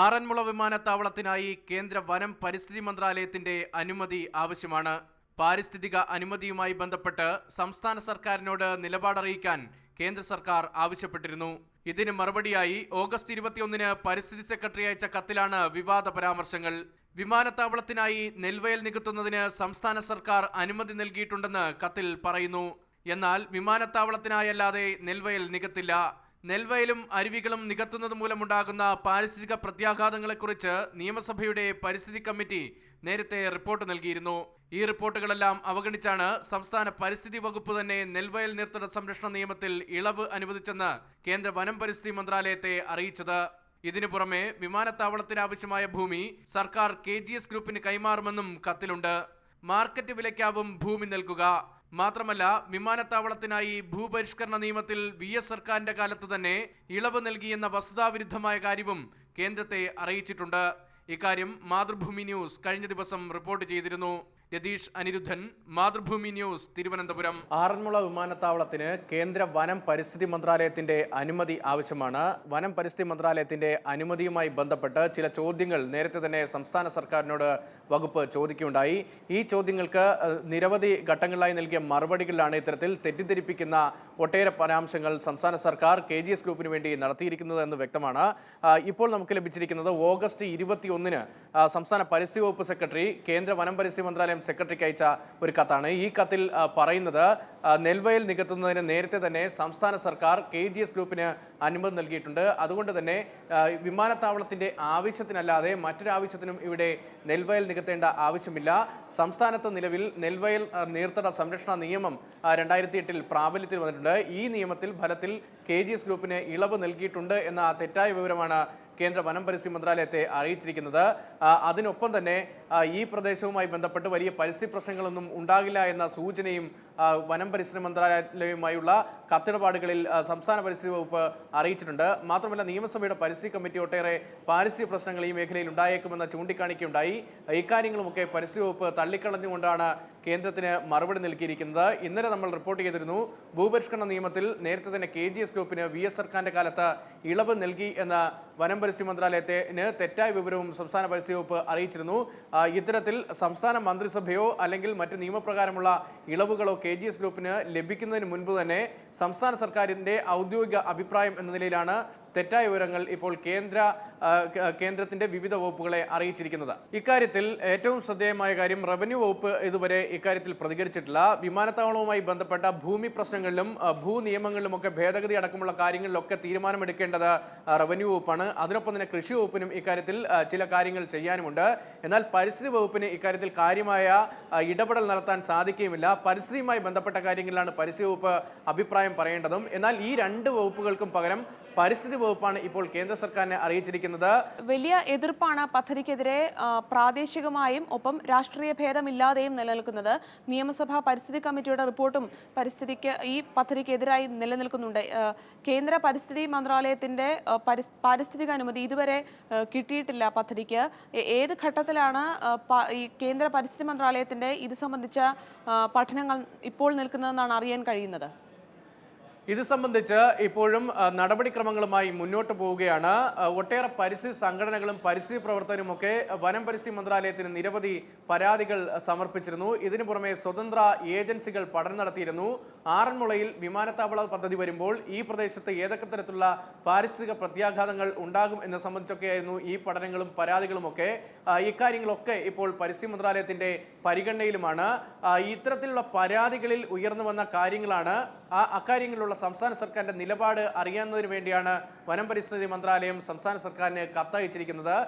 ആറന്മുള വിമാനത്താവളത്തിനായി കേന്ദ്ര വനം പരിസ്ഥിതി മന്ത്രാലയത്തിന്റെ അനുമതി ആവശ്യമാണ്. പാരിസ്ഥിതിക അനുമതിയുമായി ബന്ധപ്പെട്ട് സംസ്ഥാന സർക്കാരിനോട് നിലപാടറിയിക്കാൻ കേന്ദ്ര സർക്കാർ ആവശ്യപ്പെട്ടിരുന്നു. ഇതിന് മറുപടിയായി ഓഗസ്റ്റ് 21-ന് പരിസ്ഥിതി സെക്രട്ടറി അയച്ച കത്തിലാണ് വിവാദ പരാമർശങ്ങൾ. വിമാനത്താവളത്തിനായി നെൽവയൽ നികത്തുന്നതിന് സംസ്ഥാന സർക്കാർ അനുമതി നൽകിയിട്ടുണ്ടെന്ന് കത്തിൽ പറയുന്നു. എന്നാൽ വിമാനത്താവളത്തിനായല്ലാതെ നെൽവയൽ നികത്തില്ല. നെൽവയലും അരുവികളും നികത്തുന്നത് മൂലമുണ്ടാകുന്ന പാരിസ്ഥിതിക പ്രത്യാഘാതങ്ങളെക്കുറിച്ച് നിയമസഭയുടെ പരിസ്ഥിതി കമ്മിറ്റി നേരത്തെ റിപ്പോർട്ട് നൽകിയിരുന്നു. ഈ റിപ്പോർട്ടുകളെല്ലാം അവഗണിച്ചാണ് സംസ്ഥാന പരിസ്ഥിതി വകുപ്പ് തന്നെ നെൽവയൽ നീർത്തട സംരക്ഷണ നിയമത്തിൽ ഇളവ് അനുവദിച്ചെന്ന് കേന്ദ്ര വനം പരിസ്ഥിതി മന്ത്രാലയത്തെ അറിയിച്ചത്. ഇതിനു പുറമെ വിമാനത്താവളത്തിനാവശ്യമായ ഭൂമി സർക്കാർ KGS ഗ്രൂപ്പിന് കൈമാറുമെന്നും കത്തിലുണ്ട്. മാർക്കറ്റ് വിലയ്ക്കാവും ഭൂമി നൽകുക. മാത്രമല്ല, വിമാനത്താവളത്തിനായി ഭൂപരിഷ്കരണ നിയമത്തിൽ VS സർക്കാരിന്റെ കാലത്ത് തന്നെ ഇളവ് നൽകിയെന്ന വസ്തുതാവിരുദ്ധമായ കാര്യവും കേന്ദ്രത്തെ അറിയിച്ചിട്ടുണ്ട്. ഇക്കാര്യം മാതൃഭൂമി ന്യൂസ് കഴിഞ്ഞ ദിവസം റിപ്പോർട്ട് ചെയ്തിരുന്നു. രതീഷ് അനിരുദ്ധൻ, മാതൃഭൂമി ന്യൂസ്, തിരുവനന്തപുരം. ആറന്മുള വിമാനത്താവളത്തിന് കേന്ദ്ര വനം പരിസ്ഥിതി മന്ത്രാലയത്തിന്റെ അനുമതി ആവശ്യമാണ്. വനം പരിസ്ഥിതി മന്ത്രാലയത്തിന്റെ അനുമതിയുമായി ബന്ധപ്പെട്ട് ചില ചോദ്യങ്ങൾ നേരത്തെ തന്നെ സംസ്ഥാന സർക്കാരിനോട് വകുപ്പ് ചോദിക്കുകയുണ്ടായി. ഈ ചോദ്യങ്ങൾക്ക് നിരവധി ഘട്ടങ്ങളിലായി നൽകിയ മറുപടികളിലാണ് ഇത്തരത്തിൽ തെറ്റിദ്ധരിപ്പിക്കുന്ന ഒട്ടേറെ പരാമർശങ്ങൾ സംസ്ഥാന സർക്കാർ KGS ഗ്രൂപ്പിന് വേണ്ടി നടത്തിയിരിക്കുന്നത് എന്ന് വ്യക്തമാണ്. ഇപ്പോൾ നമുക്ക് ലഭിച്ചിരിക്കുന്നത് ഓഗസ്റ്റ് 21-ന് സംസ്ഥാന പരിസ്ഥിതി വകുപ്പ് സെക്രട്ടറി കേന്ദ്ര വനം പരിസ്ഥിതി മന്ത്രാലയം സെക്രട്ടറിക്ക് അയച്ച ഒരു കത്താണ്. ഈ കത്തിൽ പറയുന്നത് നെൽവയൽ നികത്തുന്നതിന് നേരത്തെ തന്നെ സംസ്ഥാന സർക്കാർ KGS ഗ്രൂപ്പിന് അനുമതി നൽകിയിട്ടുണ്ട്. അതുകൊണ്ട് തന്നെ വിമാനത്താവളത്തിന്റെ ആവശ്യത്തിനല്ലാതെ മറ്റൊരാവശ്യത്തിനും ഇവിടെ നെൽവയൽ നികത്തേണ്ട ആവശ്യമില്ല. സംസ്ഥാനത്ത് നിലവിൽ നെൽവയൽ നീർത്തട സംരക്ഷണ നിയമം 2008-ൽ പ്രാബല്യത്തിൽ വന്നിട്ടുണ്ട്. ഈ നിയമത്തിൽ ഫലത്തിൽ KGS ഗ്രൂപ്പിന് ഇളവ് നൽകിയിട്ടുണ്ട് എന്ന തെറ്റായ വിവരമാണ് കേന്ദ്ര വനം പരിസ്ഥിതി മന്ത്രാലയത്തെ അറിയിച്ചിരിക്കുന്നത്. അതിനൊപ്പം തന്നെ ഈ പ്രദേശവുമായി ബന്ധപ്പെട്ട് വലിയ പരിസ്ഥിതി പ്രശ്നങ്ങളൊന്നും ഉണ്ടാകില്ല എന്ന സൂചനയും വനം പരിസ്ഥിതി മന്ത്രാലയവുമായുള്ള കത്തിടപാടുകളിൽ സംസ്ഥാന പരിസ്ഥിതി വകുപ്പ് അറിയിച്ചിട്ടുണ്ട്. മാത്രമല്ല, നിയമസഭയുടെ പരിസ്ഥിതി കമ്മിറ്റി ഒട്ടേറെ പാരിസ്ഥിതിക പ്രശ്നങ്ങൾ ഈ മേഖലയിൽ ഉണ്ടായേക്കുമെന്ന ചൂണ്ടിക്കാണിക്കുകയുണ്ടായി. ഇക്കാര്യങ്ങളുമൊക്കെ പരിസ്ഥിതി വകുപ്പ് തള്ളിക്കളഞ്ഞുകൊണ്ടാണ് കേന്ദ്രത്തിന് മറുപടി നൽകിയിരിക്കുന്നത്. ഇന്നലെ നമ്മൾ റിപ്പോർട്ട് ചെയ്തിരുന്നു, ഭൂപരിഷ്കരണ നിയമത്തിൽ നേരത്തെ തന്നെ KGS ഗ്രൂപ്പിന് VS സർക്കാരിന്റെ കാലത്ത് ഇളവ് നൽകി എന്ന വനം പരിസ്ഥിതി മന്ത്രാലയത്തിന് തെറ്റായ വിവരവും സംസ്ഥാന പരിസ്ഥിതി വകുപ്പ് അറിയിച്ചിരുന്നു. ഇത്തരത്തിൽ സംസ്ഥാന മന്ത്രിസഭയോ അല്ലെങ്കിൽ മറ്റ് നിയമപ്രകാരമുള്ള ഇളവുകളോ KGS ഗ്രൂപ്പിന് ലഭിക്കുന്നതിന് മുൻപ് തന്നെ സംസ്ഥാന സർക്കാരിന്റെ ഔദ്യോഗിക അഭിപ്രായം എന്ന നിലയിലാണ് തെറ്റായ വിവരങ്ങൾ ഇപ്പോൾ കേന്ദ്രത്തിന്റെ വിവിധ വകുപ്പുകളെ അറിയിച്ചിരിക്കുന്നത്. ഇക്കാര്യത്തിൽ ഏറ്റവും ശ്രദ്ധേയമായ കാര്യം, റവന്യൂ വകുപ്പ് ഇതുവരെ ഇക്കാര്യത്തിൽ പ്രതികരിച്ചിട്ടില്ല. വിമാനത്താവളവുമായി ബന്ധപ്പെട്ട ഭൂമി പ്രശ്നങ്ങളിലും ഭൂനിയമങ്ങളിലുമൊക്കെ ഭേദഗതി അടക്കമുള്ള കാര്യങ്ങളിലൊക്കെ തീരുമാനമെടുക്കേണ്ടത് റവന്യൂ വകുപ്പാണ്. അതിനൊപ്പം തന്നെ കൃഷി വകുപ്പിനും ഇക്കാര്യത്തിൽ ചില കാര്യങ്ങൾ ചെയ്യാനുമുണ്ട്. എന്നാൽ പരിസ്ഥിതി വകുപ്പിന് ഇക്കാര്യത്തിൽ കാര്യമായ ഇടപെടൽ നടത്താൻ സാധിക്കുകയുമില്ല. പരിസ്ഥിതിയുമായി ബന്ധപ്പെട്ട കാര്യങ്ങളിലാണ് പരിസ്ഥിതി വകുപ്പ് അഭിപ്രായം പറയേണ്ടതും. എന്നാൽ ഈ രണ്ട് വകുപ്പുകൾക്കും പകരം പരിസ്ഥിതി വകുപ്പാണ് ഇപ്പോൾ കേന്ദ്ര സർക്കാരിനെ അറിയിച്ചിരിക്കുന്നത്. വലിയ എതിർപ്പാണ് പദ്ധതിക്കെതിരെ പ്രാദേശികമായും ഒപ്പം രാഷ്ട്രീയ ഭേദമില്ലാതെയും നിലനിൽക്കുന്നത്. നിയമസഭാ പരിസ്ഥിതി കമ്മിറ്റിയുടെ റിപ്പോർട്ടും ഈ പദ്ധതിക്കെതിരായി നിലനിൽക്കുന്നുണ്ട്. കേന്ദ്ര പരിസ്ഥിതി മന്ത്രാലയത്തിന്റെ പാരിസ്ഥിതിക അനുമതി ഇതുവരെ കിട്ടിയിട്ടില്ല പദ്ധതിക്ക്. ഏത് ഘട്ടത്തിലാണ് ഈ കേന്ദ്ര പരിസ്ഥിതി മന്ത്രാലയത്തിന്റെ ഇത് സംബന്ധിച്ച പഠനങ്ങൾ ഇപ്പോൾ നിൽക്കുന്നതെന്നാണ് അറിയാൻ കഴിയുന്നത്? ഇത് സംബന്ധിച്ച് ഇപ്പോഴും നടപടിക്രമങ്ങളുമായി മുന്നോട്ട് പോവുകയാണ്. ഒട്ടേറെ പരിസ്ഥിതി സംഘടനകളും പരിസ്ഥിതി പ്രവർത്തകരുമൊക്കെ വനം പരിസ്ഥിതി മന്ത്രാലയത്തിന് നിരവധി പരാതികൾ സമർപ്പിച്ചിരുന്നു. ഇതിനു പുറമെ സ്വതന്ത്ര ഏജൻസികൾ പഠനം നടത്തിയിരുന്നു. ആറന്മുളയിൽ വിമാനത്താവള പദ്ധതി വരുമ്പോൾ ഈ പ്രദേശത്ത് ഏതൊക്കെ തരത്തിലുള്ള പാരിസ്ഥിതിക പ്രത്യാഘാതങ്ങൾ ഉണ്ടാകും എന്നെ സംബന്ധിച്ചൊക്കെയായിരുന്നു ഈ പഠനങ്ങളും പരാതികളുമൊക്കെ. ഇക്കാര്യങ്ങളൊക്കെ ഇപ്പോൾ പരിസ്ഥിതി മന്ത്രാലയത്തിന്റെ പരിഗണനയിലുമാണ്. ഇത്തരത്തിലുള്ള പരാതികളിൽ ഉയർന്നു വന്ന കാര്യങ്ങളാണ് അക്കാര്യങ്ങളിലുള്ള സംസ്ഥാന സർക്കാരിന്റെ നിലപാട് അറിയാവുന്നതിന് വേണ്ടിയാണ് വനം പരിസ്ഥിതി മന്ത്രാലയം സംസ്ഥാന സർക്കാരിന് കത്തയച്ചിരിക്കുന്നത്.